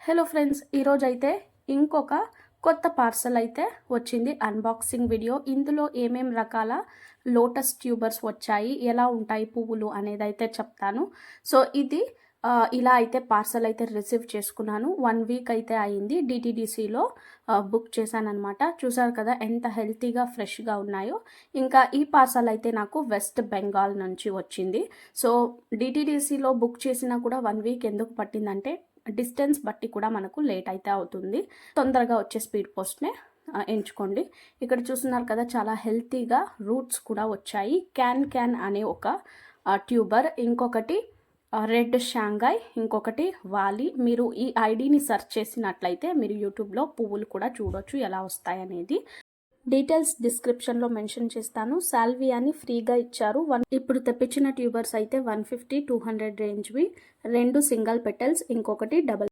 Hello friends, ఈరోజైతే ఇంకొక కొత్త పార్సల్ అయితే వచ్చింది. Unboxing video. ఇందులో ఏమేం రకాల లోటస్ ట్యూబర్స్ వచ్చాయి, ఎలా ఉంటాయి పువ్వులు అనేది అయితే చెప్తాను. సో ఇది ఇలా అయితే పార్సల్ అయితే రిసీవ్ చేసుకున్నాను. 1 వీక్ అయితే అయింది. డిటీడీసీలో బుక్ చేశాను అనమాట. చూసారు కదా ఎంత హెల్తీగా ఫ్రెష్గా ఉన్నాయో. ఇంకా ఈ పార్సల్ అయితే నాకు వెస్ట్ బెంగాల్ నుంచి వచ్చింది. సో డిటీడీసీలో బుక్ చేసినా కూడా 1 వీక్ ఎందుకు పట్టిందంటే డిస్టెన్స్ బట్టి కూడా మనకు లేట్ అయితే అవుతుంది. తొందరగా వచ్చే స్పీడ్ పోస్ట్నే ఎంచుకోండి. ఇక్కడ చూస్తున్నారు కదా చాలా హెల్తీగా రూట్స్ కూడా వచ్చాయి. క్యాన్ అనే ఒక ట్యూబర్, ఇంకొకటి రెడ్ షాంఘాయ్, ఇంకొకటి వాలి. మీరు ఈ ఐడిని సెర్చ్ చేసినట్లయితే మీరు యూట్యూబ్లో పువ్వులు కూడా చూడొచ్చు ఎలా వస్తాయనేది. డీటెయిల్స్ డిస్క్రిప్షన్లో మెన్షన్ చేస్తాను. సాల్వియాని ఫ్రీగా ఇచ్చారు. ఇప్పుడు తెప్పించిన ట్యూబర్స్ అయితే 150-200 రేంజ్వి, 2 సింగిల్ పెటల్స్, ఇంకొకటి డబల్